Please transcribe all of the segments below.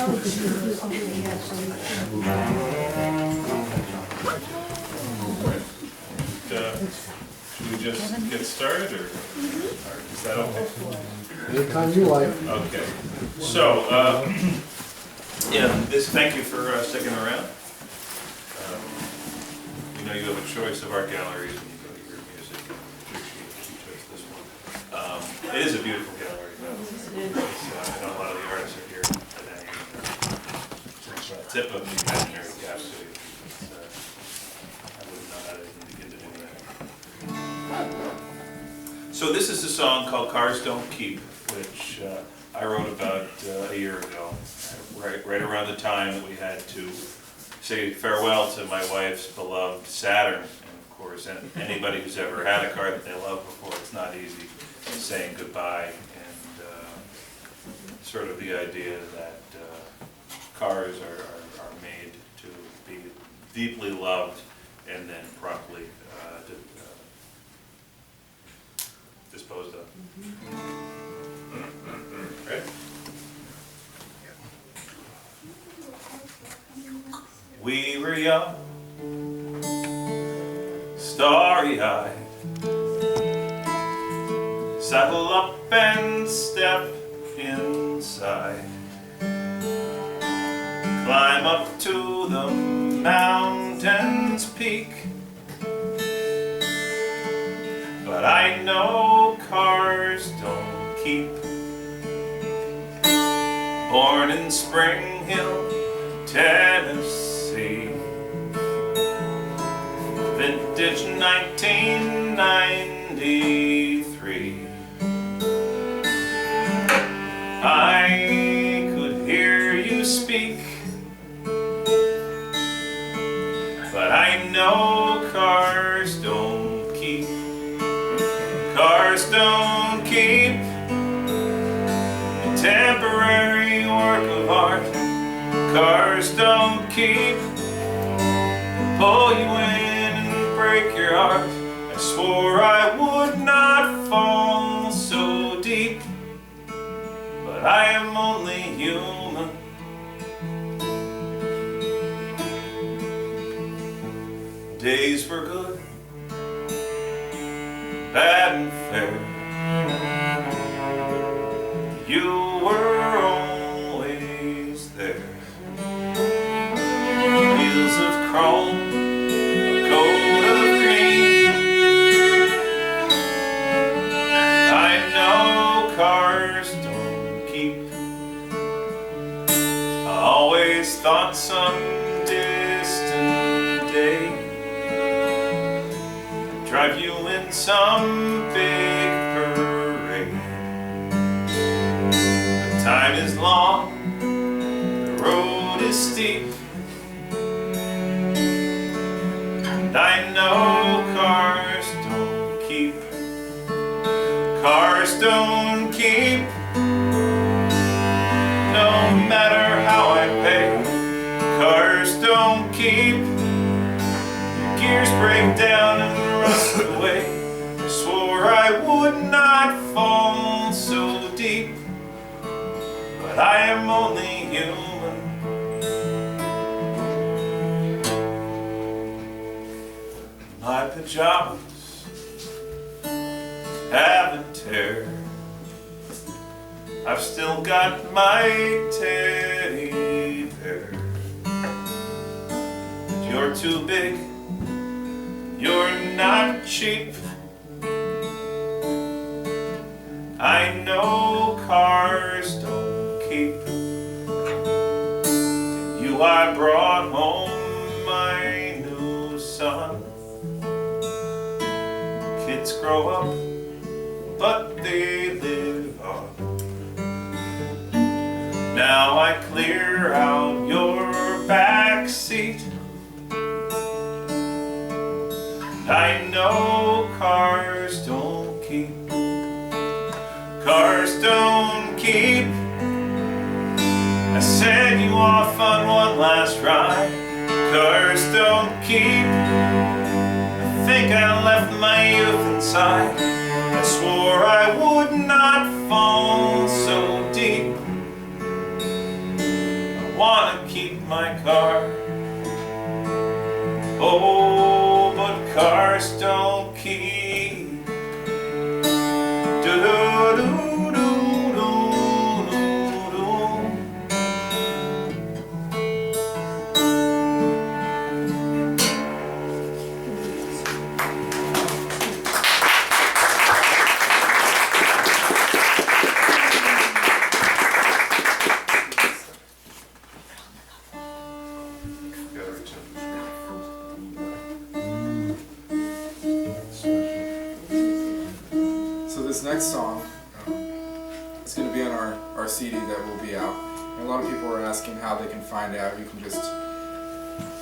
Should we just get started, or is that okay? Anytime you like. Okay. So, yeah, thank you for sticking around. You know you have a choice of art galleries when you go to your music, and I appreciate that you chose this one. It is a beautiful gallery. I know a lot of the artists are here today. It's the tip of the imaginary capsule. I wouldn't know how to even begin to do that. So this is a song called Cars Don't Keep, which I wrote about a year ago, right around the time that we had to say farewell to my wife's beloved Saturn. And of course, anybody who's ever had a car that they loved before, it's not easy saying goodbye. And sort of the idea that cars are made to be deeply loved and then promptly disposed of. Right? We were young, starry-eyed, saddle up and step inside, climb up to the mountain's peak. But I know cars don't keep. Born in Spring Hill, Tennessee, vintage 1993. I could hear you speak, but I know cars don't keep. Cars don't keep. A temporary work of art. Cars don't keep. Pull you in and break your heart. I swore I would not fall so deep, but I am only human. Days were good, bad and fair. You were always there. Wheels of chrome, a coat of green. I know cars don't keep. I always thought some distant day I'd drive you in some big parade. The time is long, the road is steep, and I know cars don't keep. Cars don't keep. No matter how I pay, cars don't keep. Your gears break down and rust away. I swore I would not fall so deep, but I am only human. My pajamas have a tear. I've still got my teddy bear. But you're too big, you're not cheap. I know cars don't keep. You I brought home my new son. Kids grow up, but they live on. Now I clear out your back seat. I know cars don't keep. Cars don't keep. I send you off on one last ride. Cars don't keep. I think I left my youth inside. I swore I would not fall so deep. keep my car. Oh, but cars don't keep. Do-do-do-do-do-do-do. Gotta reach out. So this next song is going to be on our CD that will be out. And a lot of people are asking how they can find out. You can just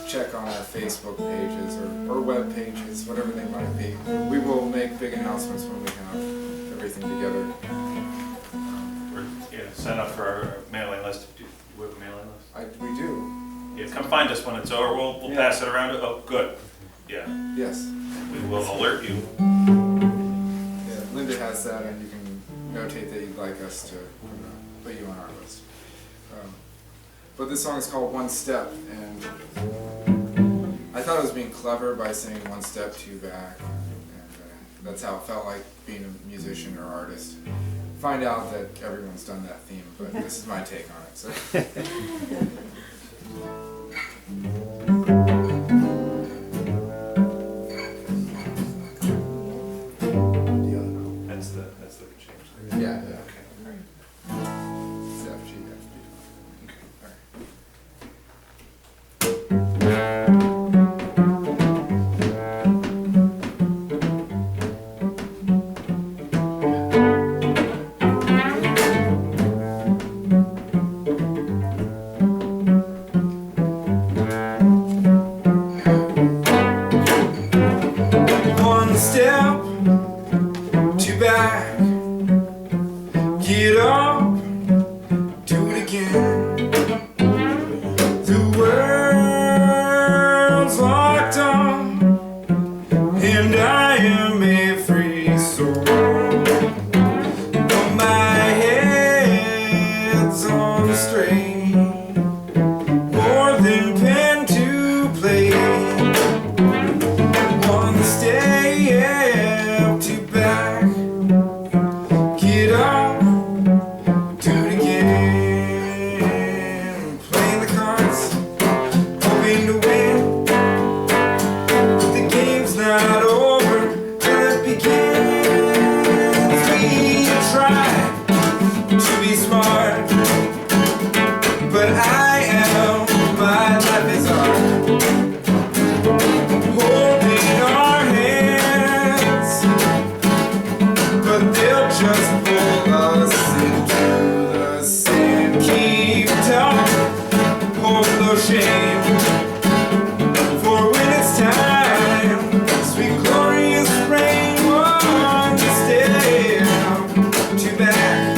check on our Facebook pages or web pages, whatever they might be. We will make big announcements when we have everything together. Or, yeah, sign up for our mailing list. Do we have a mailing list? We do. Yeah, come find us when it's over. We'll Yeah. pass it around. Oh, good. Yeah, Yes. we will alert you. Yeah, Linda has that, and you can notate that you'd like us to put you on our list. But this song is called One Step, and I thought I was being clever by saying one step, two back, and that's how it felt like being a musician or artist. Find out that everyone's done that theme, but this is my take on it. So. That's the change. Yeah, yeah. Okay. It's F, G, F, G. Okay. All right. One step, two back, get up, do it again. The world's locked on, and I am a free soul. But my head's on straight, more than pen to play. One step, two back, get up, do it again. Playing the cards, hoping to win, but the game's not over till it begins. We try to be smart, but I am, my life is art. Holding our hands, but they'll just pull us into the sand. Keep tough, hold no shame, for when it's time, sweet glorious rain. One step, two back,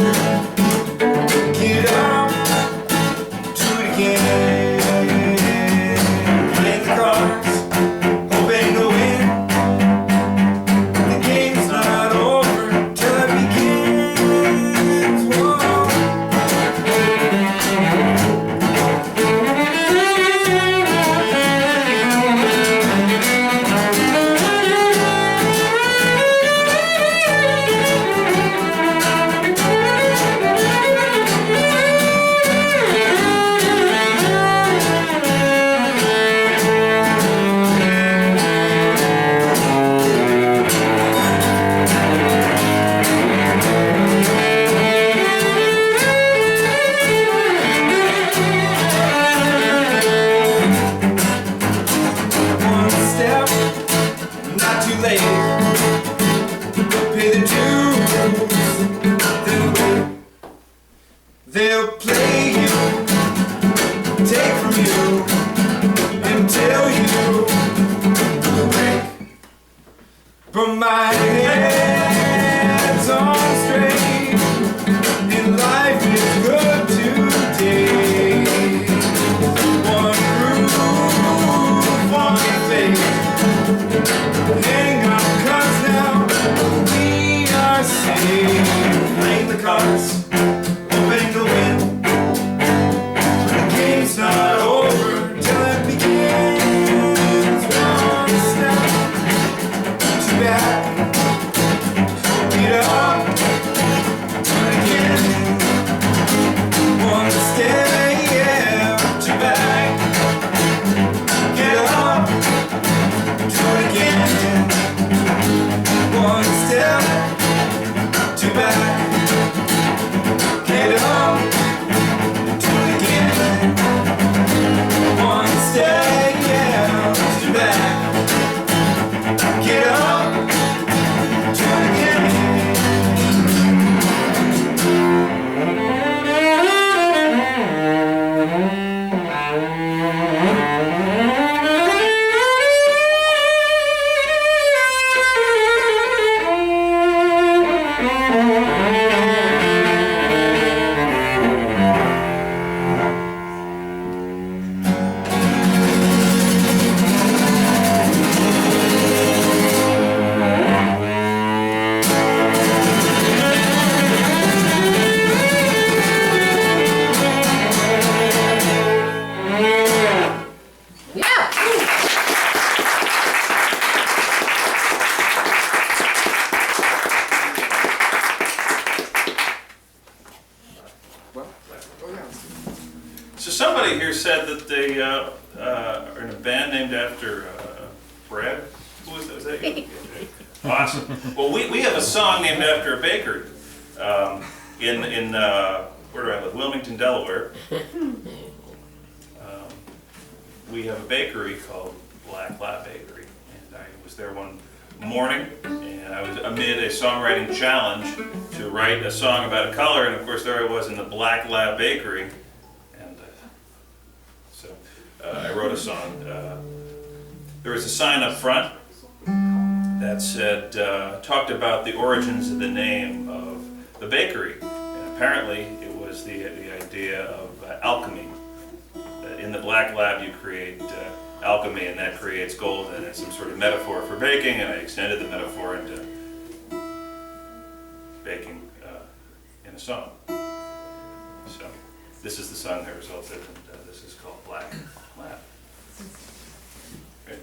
get up, do it again. Play the cards, hoping to win. The game's not over till it begins. Whoa. One step, not too late. Pay the dues. They'll play you, take from you, and tell you to break. But my head's on straight, and life is good today. One groove, one faith. Hang on, 'cause now we are safe. Playing the cards, hoping to win. The game's not over. somebody here said that they are in a band named after bread. Who was that? Was that you? Awesome. Well, we have a song named after a bakery in where do I live? Wilmington, Delaware. We have a bakery called Black Lab Bakery, and I was there one morning, and I was amid a songwriting challenge to write a song about a color, and of course there I was in the Black Lab Bakery, and so I wrote a song. There was a sign up front that said, talked about the origins of the name of the bakery, and apparently it was the idea of alchemy. In the Black Lab you create alchemy, and that creates gold, and it's some sort of metaphor for baking, and I extended the metaphor into baking in a song. So this is the song that resulted, and this is called Black Lab. Okay.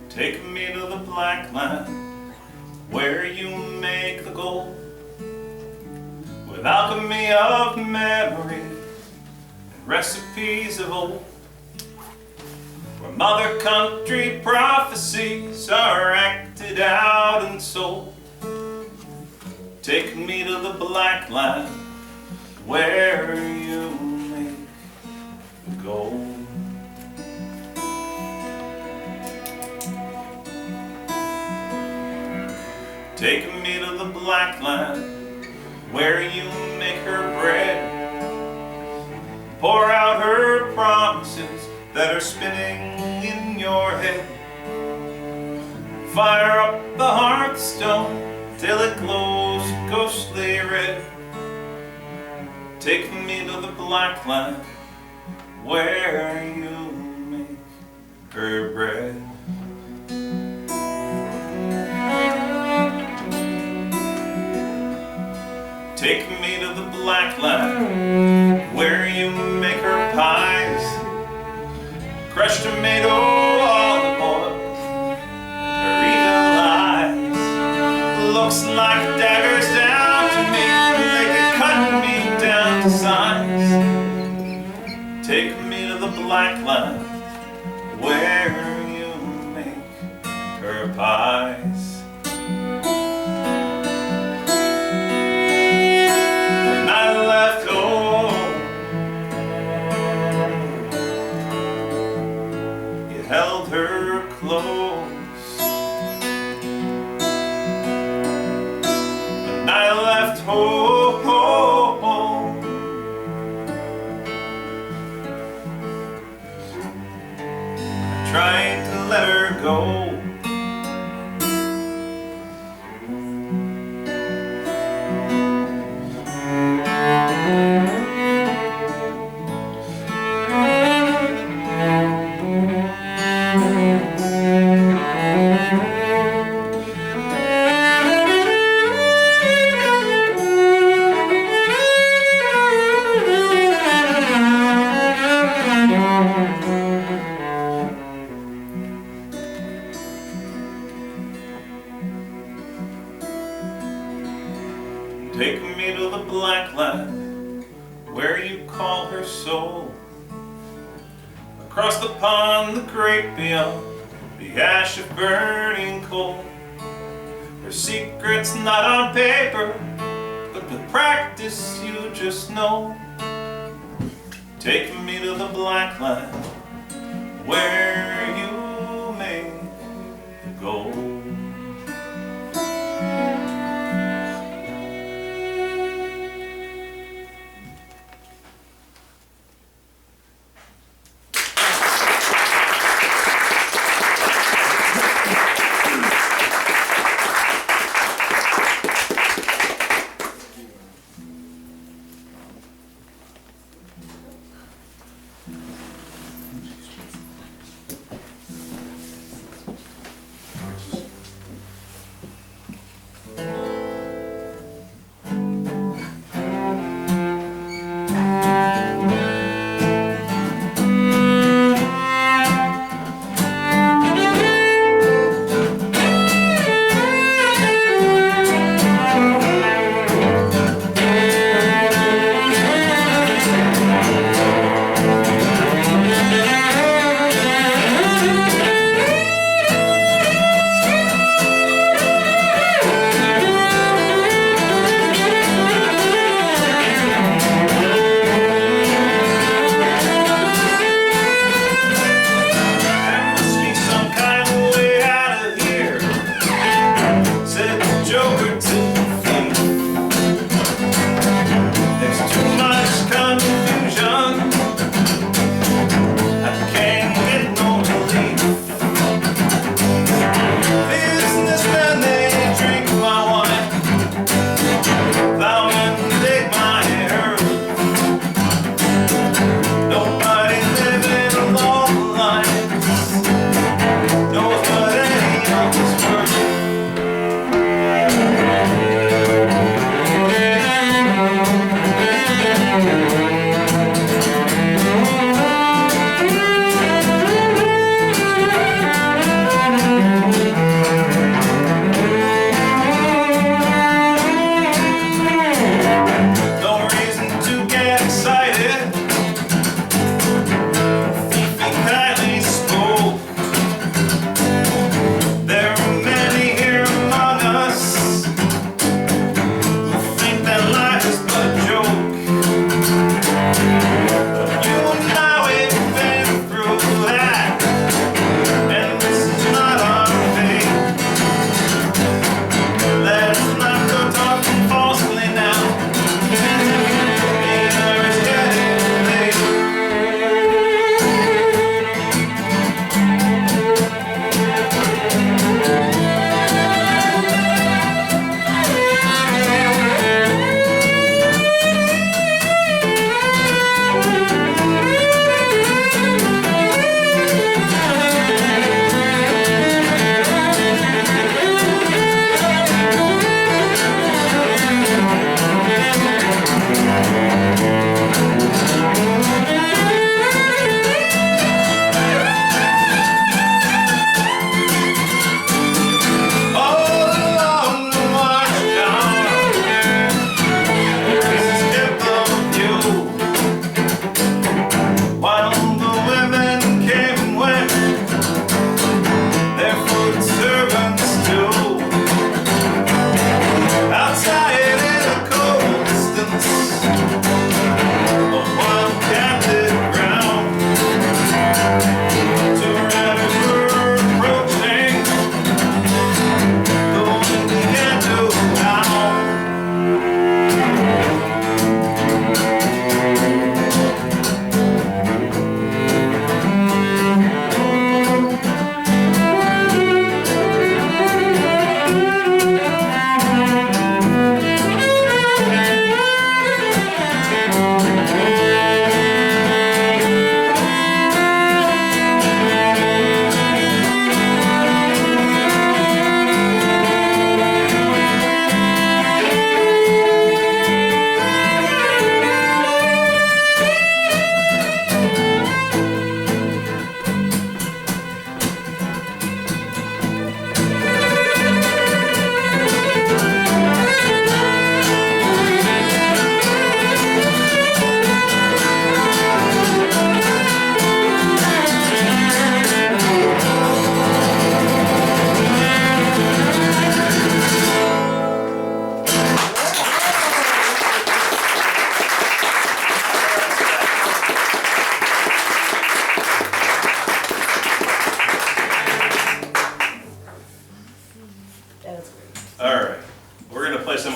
Take me to the black land where you make the gold with alchemy of memory and recipes of old, where mother country prophecies are acted out and sold. Take me to the black land where you make the gold. Take me to the black land where you make her bread, pour out her promises that are spinning in your head. Fire up the hearthstone till it glows ghostly red. Take me to the black land where you make her bread. Take me to the black land where you make her pies, crushed tomato, olive oil, her evil eyes. Looks like daggers down to me, they could cut me down to size. Take me to the black land where you make her pies. Held her close, and I left home, trying to let her go. Take me to the black land where you call her soul, across the pond, the great beyond, the ash of burning coal. Her secret's not on paper, but with practice you just know. Take me to the black land where you make the gold.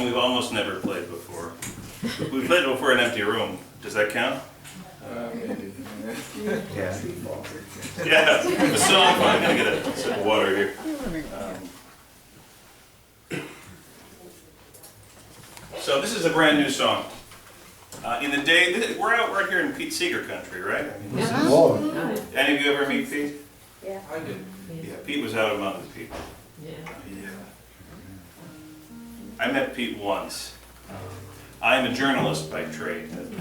song we've almost never played before. We played it before in an empty room. Does that count? Maybe. Yeah. Yeah, the song, I'm gonna get a sip of water here. So this is a brand new song. In the day, we're out right here in Pete Seeger country, right? I mean, this is, Oh, any of you ever meet Pete? Yeah. I did. Yeah, Pete was out among the people. Yeah. Yeah. I met Pete once. I'm a journalist by trade, and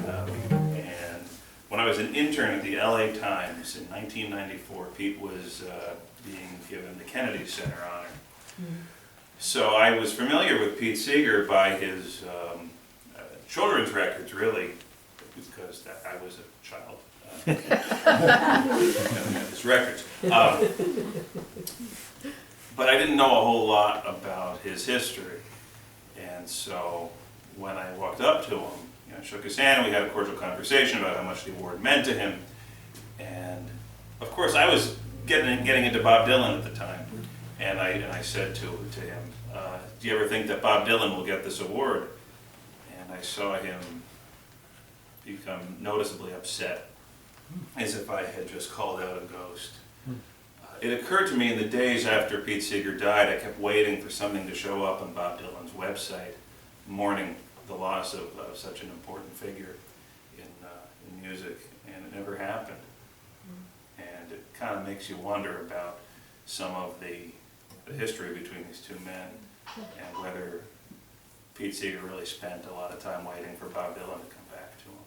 when I was an intern at the LA Times in 1994, Pete was being given the Kennedy Center honor. So I was familiar with Pete Seeger by his children's records, really, because I was a child. His records. But I didn't know a whole lot about his history. And so when I walked up to him, shook his hand, and we had a cordial conversation about how much the award meant to him. And of course, I was getting into Bob Dylan at the time. And I said to him, do you ever think that Bob Dylan will get this award? And I saw him become noticeably upset, as if I had just called out a ghost. It occurred to me in the days after Pete Seeger died, I kept waiting for something to show up on Bob Dylan's website, mourning the loss of such an important figure in music, and it never happened. And it kind of makes you wonder about some of the history between these two men, and whether Pete Seeger really spent a lot of time waiting for Bob Dylan to come back to him.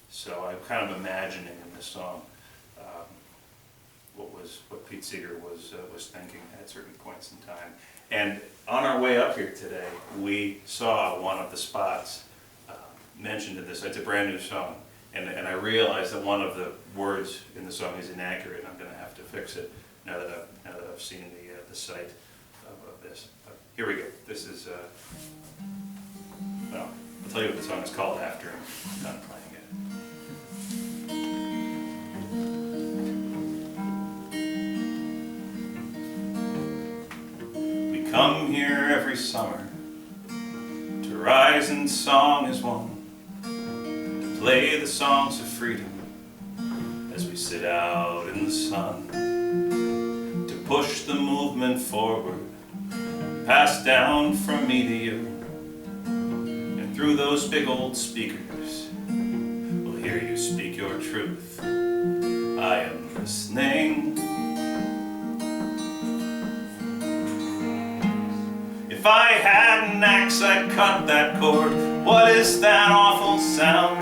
So I'm kind of imagining in this song what Pete Seeger was thinking at certain points in time. And on our way up here today, we saw one of the spots mentioned in this. It's a brand new song, and I realized that one of the words in the song is inaccurate, and I'm going to have to fix it now that I've seen the site of this. But here we go. This is well, I'll tell you what the song is called after I'm done playing it. Come here every summer to rise in song as one, to play the songs of freedom as we sit out in the sun, to push the movement forward, passed down from me to you, and through those big old speakers we'll hear you speak your truth. I am listening. If I had an axe, I'd cut that cord. What is that awful sound?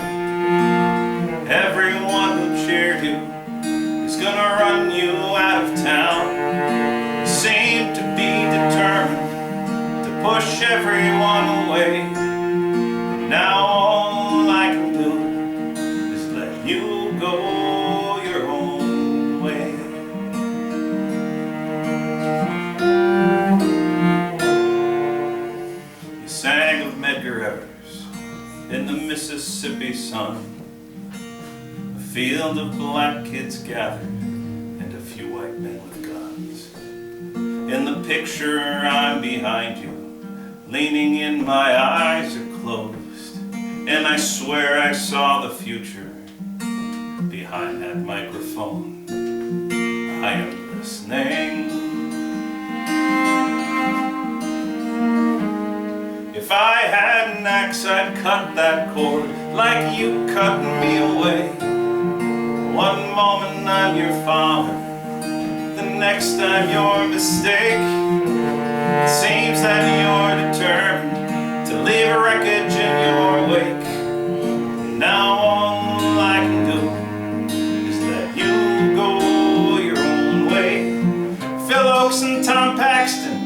Everyone who cheered you is gonna run you out of town. You seem to be determined to push everyone away. And now all I can do is let you go your own way. Sang of Medgar Evers in the Mississippi sun, a field of black kids gathered and a few white men with guns. In the picture I'm behind you, leaning in, my eyes are closed, and I swear I saw the future behind that microphone. I am listening. If I had an axe, I'd cut that cord like you cut me away. One moment I'm your father, the next I'm your mistake. It seems that you're determined to leave a wreckage in your wake. Now all I can do is let you go your own way. Phil Oakes and Tom Paxton,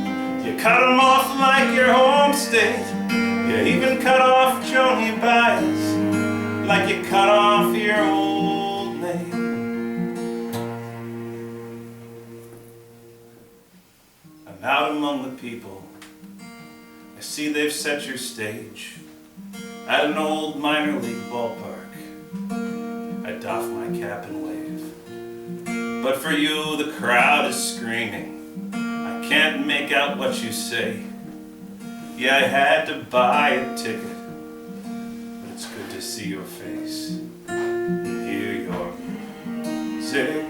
you cut them off like your home state. You even cut off Joni Baez like you cut off your old name. I'm out among the people. I see they've set your stage at an old minor league ballpark. I doff my cap and wave, but for you the crowd is screaming. I can't make out what you say. Yeah, I had to buy a ticket, but it's good to see your face, hear your music.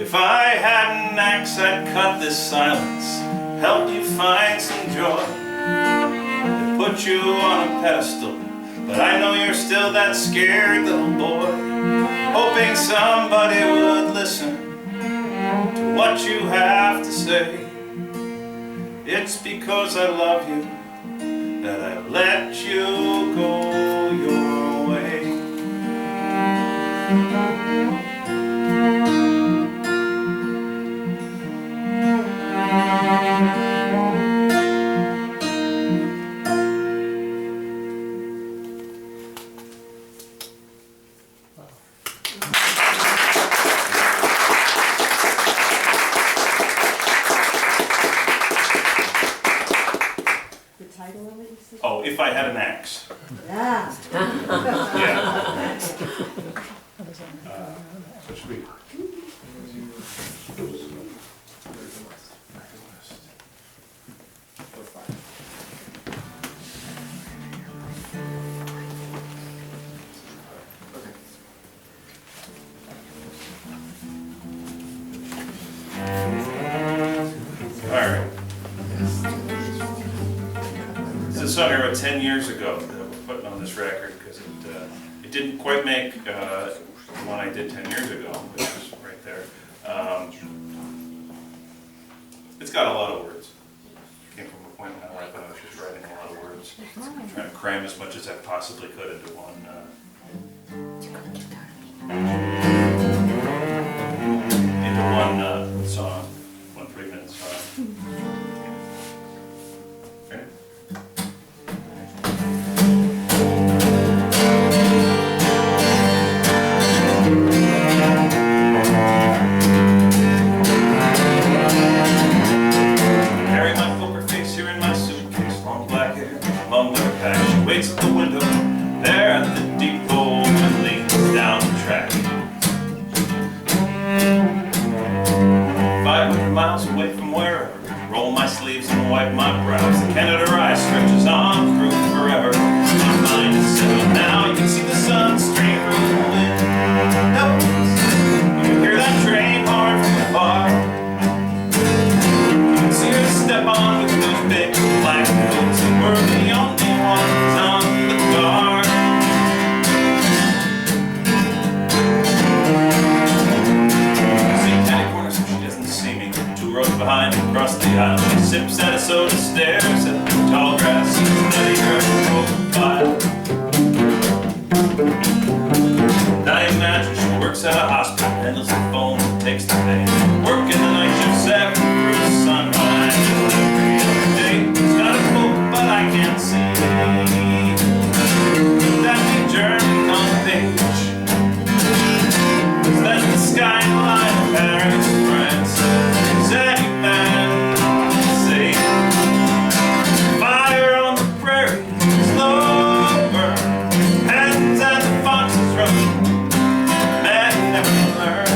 If I had an axe, I'd cut this silence, help you find some joy, and put you on a pedestal. But I know you're still that scared little boy, hoping somebody would listen to what you have to say. It's because I love you that I let you go your way. Oh, if I had an axe. Yeah. Yeah. So should we? Alright. This is a song I wrote 10 years ago that we're putting on this record because it didn't quite make the one I did 10 years ago, which was right there. It's got a lot of words. It came from a point in my life when I was just writing a lot of words. I'm trying to cram as much as I possibly could into one song, one 3-minute song. Ready? Carry my poker face here in my suitcase, long black hair, long leather pack. She waits at the window, there at the depot, and leans down the track. 500 miles away from wherever, roll my sleeves and wipe my brows. The Canada Rise stretches on through forever. My mind is settled now. You can see the sun stream through the wind. You can hear that train horn from afar. You can see her step on with those big black boots, and we're the only ones on the guard. Rows behind me, across the aisle. She sips at a soda, stares at the tall grass, steady her profile. Now you imagine she works at a hospital, handles the phone, takes the pain, working the night shift 7 through the sunrise. Every other day, it's got a book, but I can't see that big German on the page. Is that the skyline of Paris, France? Fire on the prairie, slow burn, hands at the foxes run, man never learn.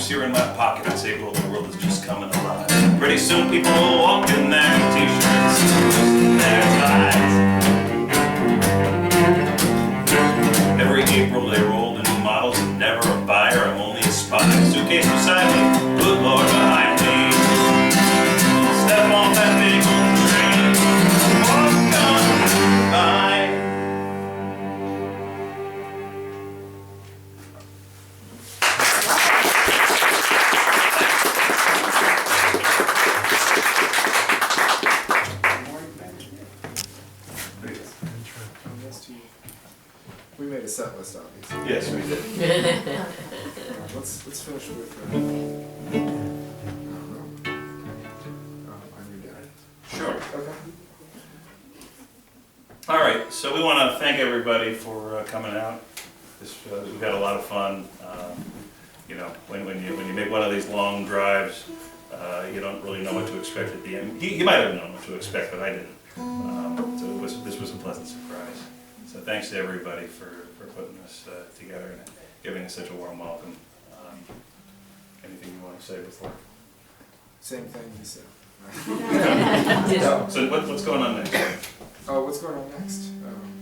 books here in my pocket. It's April, the world is just coming alive. Pretty soon people will walk in there, t-shirts, and their ties. Every April they roll the new models, and never a buyer, I'm only a spy. Suitcase beside me, good Lord behind me. Step on that big old train, walk on by. We made a set list, obviously. Yes, we did. Let's finish with. I'm your dad. Sure. Okay. All right, so we want to thank everybody for coming out. We've had a lot of fun. You know, when you make one of these long drives, you don't really know what to expect at the end. You might have known what to expect, but I didn't. So this was a pleasant surprise. So thanks to everybody for putting this together and giving us such a warm welcome. Anything you want to say before? Same thing you said. So what's going on next? What's going on next?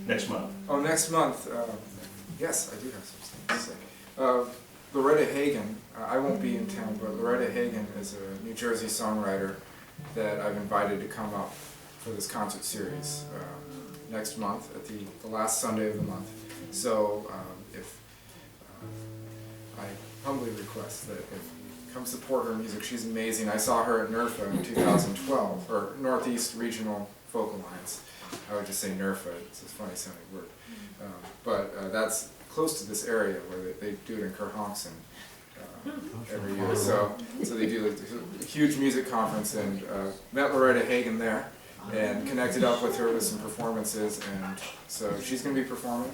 Next month. Oh, next month. Yes, I do have some things to say. Loretta Hagen. I won't be in town, but Loretta Hagen is a New Jersey songwriter that I've invited to come up for this concert series next month at the last Sunday of the month. So if I humbly request that if you come support her music, she's amazing. I saw her at NERFA in 2012, or Northeast Regional Folk Alliance. I would just say NERFA, it's a funny sounding word. But that's close to this area where they do it in Kerhonkson every year. So they do like a huge music conference, and met Loretta Hagen there and connected up with her with some performances, and so she's going to be performing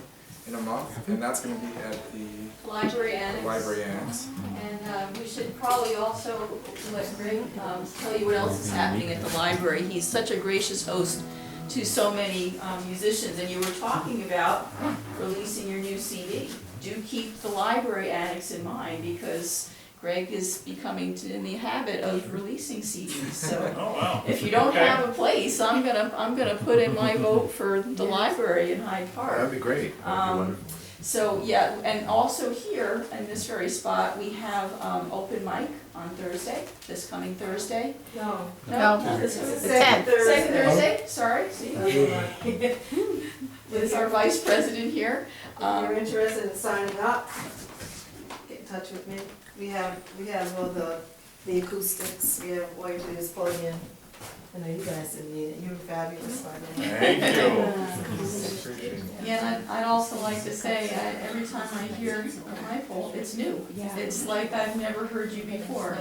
in a month, and that's going to be at the Library Annex. Library Annex. And we should probably also let Greg tell you what else is happening at the library. He's such a gracious host to so many musicians, and you were talking about releasing your new CD. Do keep the Library Annex in mind, because Greg is becoming in the habit of releasing CDs. So Oh, wow. if you don't Okay. have a place, I'm gonna put in my vote for the library in Hyde Park. That'd be great. That'd be wonderful. So, yeah, and also here, in this very spot, we have open mic on Thursday, this coming Thursday. No. No, No. this is It's second Thursday. Second Thursday, sorry, see? With our vice president here. If you're interested in signing up, get in touch with me. We have all the acoustics, we have all you do is plug in. I know you guys didn't need it, you were fabulous by then. Thank you. Yeah, and I'd also like to say, every time I hear a rifle, it's new. It's like I've never heard you before.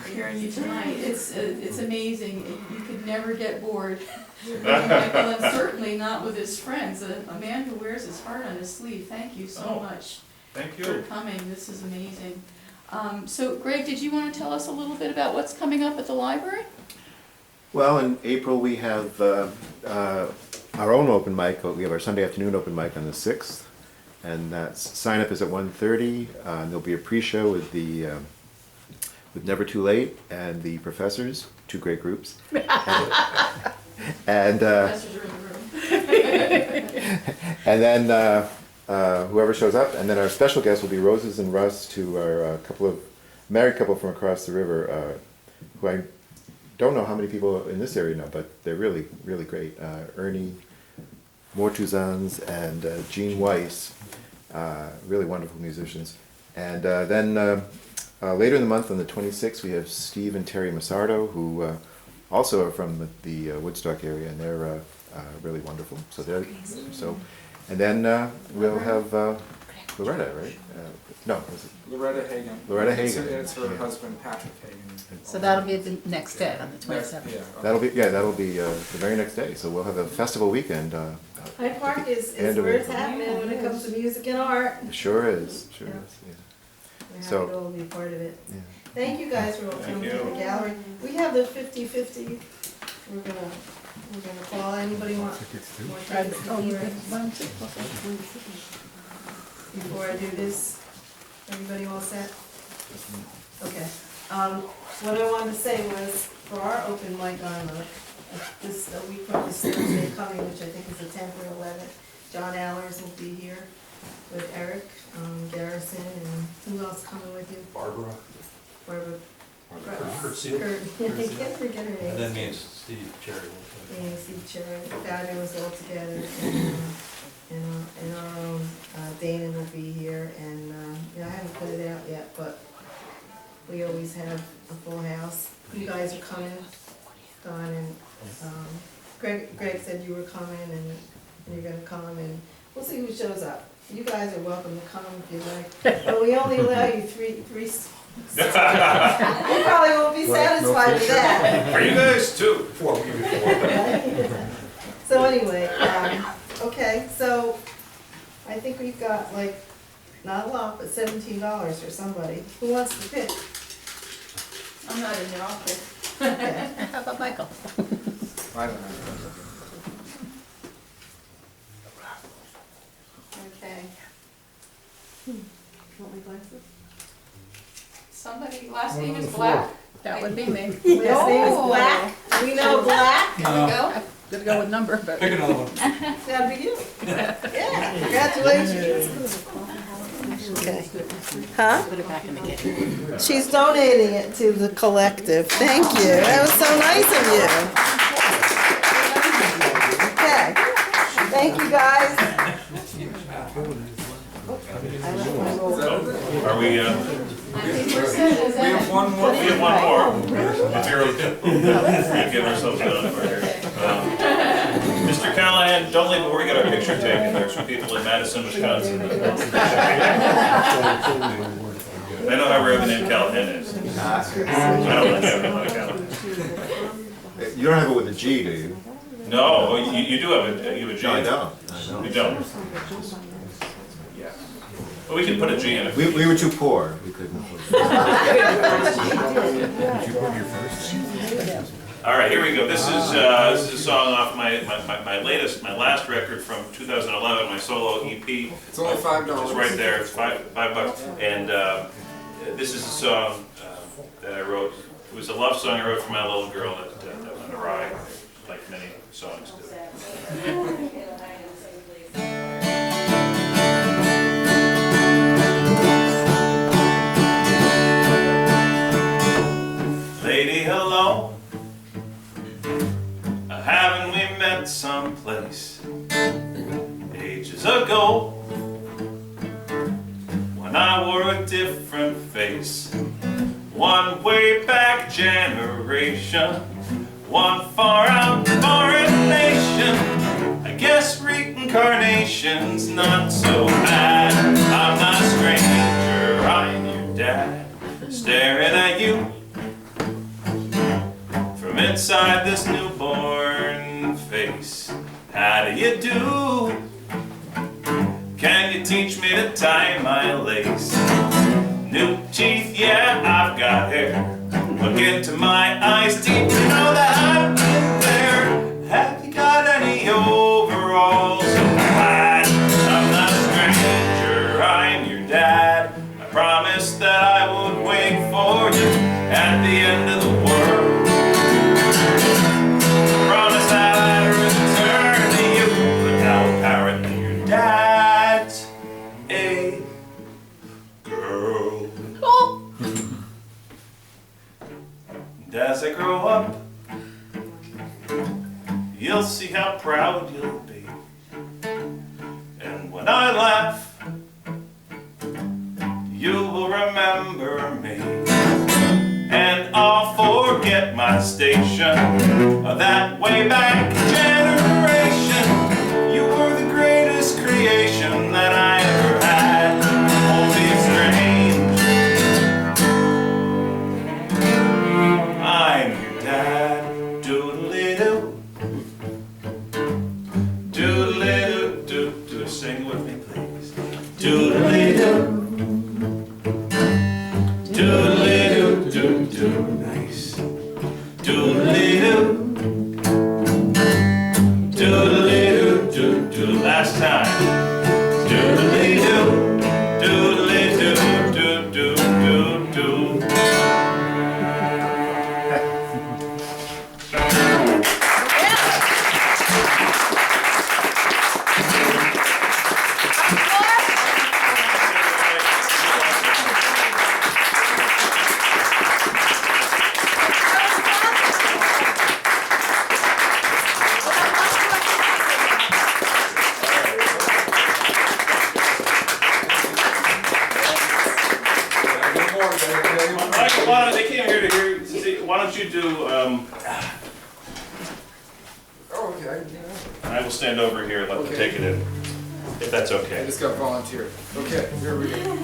Hearing you tonight, it's amazing. You could never get bored. Michael, and certainly not with his friends. A man who wears his heart on his sleeve. Thank you so much Thank for you. coming. This is amazing. So Greg, did you want to tell us a little bit about what's coming up at the library? Well, in April, we have our own open mic. We have our Sunday afternoon open mic on the 6th, and sign up is at 1:30. There'll be a pre-show with Never Too Late and the Professors, two great groups. And Professors are in the room. and then whoever shows up, and then our special guest will be Roses and Russ, to our married couple from across the river, who I don't know how many people in this area know, but they're really, really great. Ernie Mortuzans and Gene Weiss, really wonderful musicians. And then later in the month, on the 26th, we have Steve and Terry Massardo, who also are from the Woodstock area, and they're really wonderful. And then we'll have Loretta, right? No, is it Loretta Hagen. Loretta Hagen. It's her Yeah. husband, Patrick Hagen. So that'll be the next day, on the 27th. Yeah. That'll be the very next day. So we'll have a festival weekend. Hyde Park is End of where it's April. happening when it comes to music and art. It sure is. Sure Yeah. is. Yeah. We're So- happy to all be part of it. Yeah. Thank you guys for coming to the you. gallery. We have the 50-50. We're gonna call, anybody want more tickets Oh, you before can, why don't you? before I do this? Everybody all set? Okay. What I wanted to say was, for our open mic on this week from this Thursday coming, which I think is the 10th or 11th, John Allers will be here with Eric Garrison, and who else coming with you? Barbara. Barbara. Kurt Seal. Kurt. I can't forget her name. And then me and Steve Cherry. And Steve Cherry, fabulous all together, and our own Dana will be here, and I haven't put it out yet, but we always have a full house. You guys are coming, Don, and Greg said you were coming, and you're gonna come, and we'll see who shows up. You guys are welcome to come if you like, but we only allow you three songs. You probably won't be satisfied with that. For you guys too. So anyway, okay, so I think we've got like, not a lot, but $17 for somebody. Who wants to pick? I'm not in there, I'll pick. Okay. How about Michael? I don't know. Okay. Want my glasses? Somebody, last name is Black. That would be me. Last name is Black. We know Black. There we go. Gonna go with number, but. Pick another one. That'd be you. Yeah, congratulations. Okay. Huh? Put it back in the game. She's donating it to the collective. Thank you. That was so nice of you. Okay. Thank you, guys. Are we, I think we're set, is We have that? one more. we have one more. If you're okay. We'll give ourselves a for here. Mr. Callahan, don't leave before we get our picture taken. There's some people in Madison, Wisconsin. I know how rare the name Callahan is. I don't like Callahan. You don't have it with a G, do you? No, you do have a G. No, I don't. You don't. Well, we can put a G in it. We were too poor. We couldn't afford it. All right, here we go. This is a song off my last record from 2011, my solo EP. It's only $5. It's right there. It's $5, and this is a song that I wrote. It was a love song I wrote for my little girl that went awry, like many songs do. Lady, hello. Haven't we met someplace ages ago when I wore a different face? One way back generation, one far out foreign nation. I guess reincarnation's not so bad. I'm not a stranger, I'm your dad, staring at you from inside this newborn face. How do you do? Can you teach me to tie my lace? New teeth, yeah, I've got hair. Look into my eyes deep to know that I've been there. Have you got any overalls and hide? I'm not a stranger, I'm your dad. I promised that I would wait for you at the end of the world. Promise that I'd return to you, but now apparently your dad's a girl. And as I grow up, you'll see how proud you'll be. And when I laugh, you will remember me. And I'll forget my station, that way back generation. You were the greatest creation that I ever had. Only strange, I'm your dad. Doodle-doo, doodle-doo, do. Sing with me, please. Doodle-doo, doodle-doo, do. Nice. Doodle-doo, doodle-doo, do. Last time. Doodle-doo, doodle-doo, do. don't, they came here to hear, see, why don't you do, Oh, okay. I will stand over here and let them take it in, if that's I okay. just got volunteered. Okay, here we go.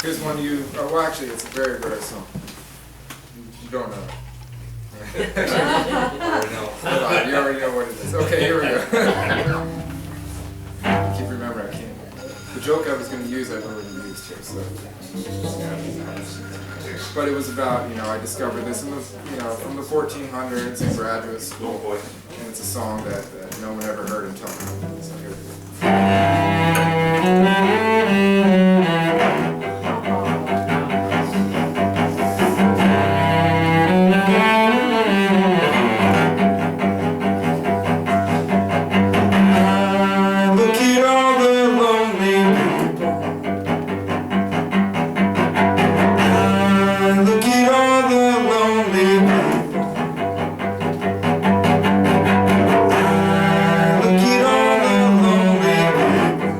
Here's one you, oh, well, actually, it's a very rare song. You don't know it. Hold on, you already know what it is. Okay, here we go. I keep remembering I can't. The joke I was going to use, I've already used here, so. But it was about, I discovered this in the, from the 1400s in graduate school. Oh boy. And it's a song that no one ever heard until now. So here it Look at all the lonely people. Look at all the lonely people. Look at all the lonely people.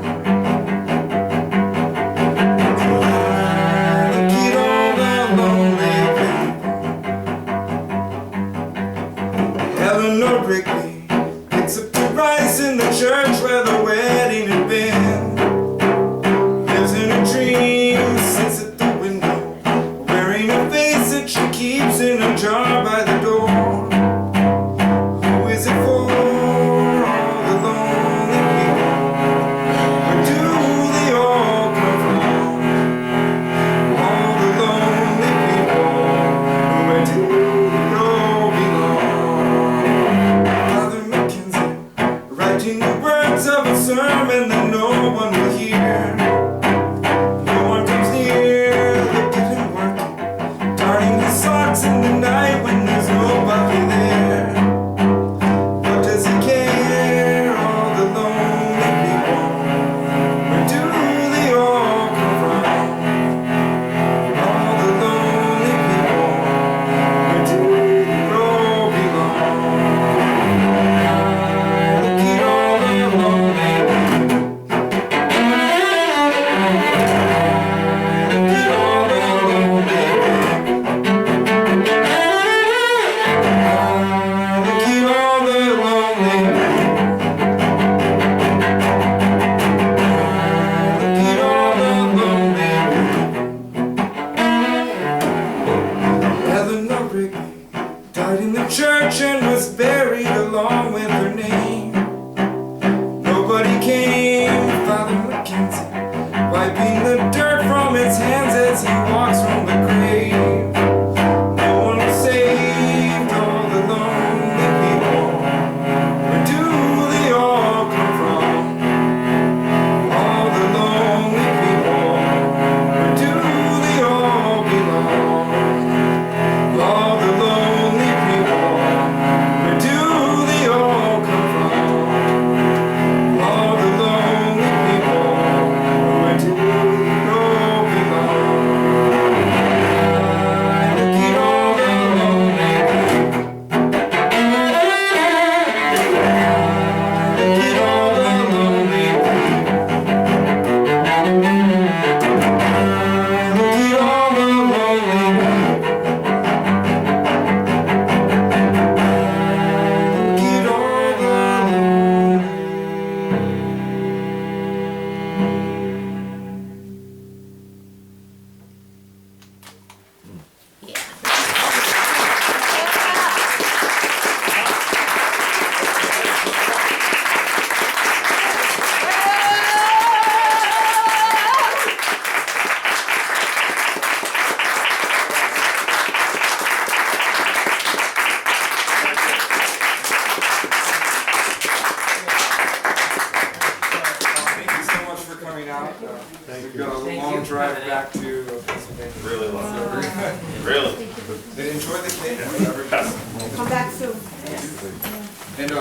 Look at all the lonely people. Eleanor Rigby picks up the rice in the church where the wedding had been. Lives in a dream, sits at the window, wearing a face that she keeps in a jar by the door. Who is it for? All the lonely people. Where do they all come from? All the lonely people. Where do they all belong? Father Mackenzie, writing the words of a sermon that no one will hear. No one comes near, look at him working, darning his socks in the night when there's nobody there. What does he care? All the lonely people. Where do they all come from? All the lonely people. Where do they all belong? Look at all the lonely people. Look at all the lonely people. Look at all the lonely people. Look at all the lonely people. Eleanor Rigby died in the church and was buried along with her name. Nobody came, Father Mackenzie, wiping the dirt from his hands as he walks from the grave. No one was saved, all the lonely people. Where do they all come from? All the lonely people. Where do they all belong? All the lonely people. Where do they all come from? All the lonely people. Where do they all belong? Look at all the lonely people. Look at all the lonely people. Look at all the lonely people. Look at all the Thank you so much for coming out. We've got a long drive back to Pennsylvania. Really long. Really? Did you enjoy the cake? Come back soon. And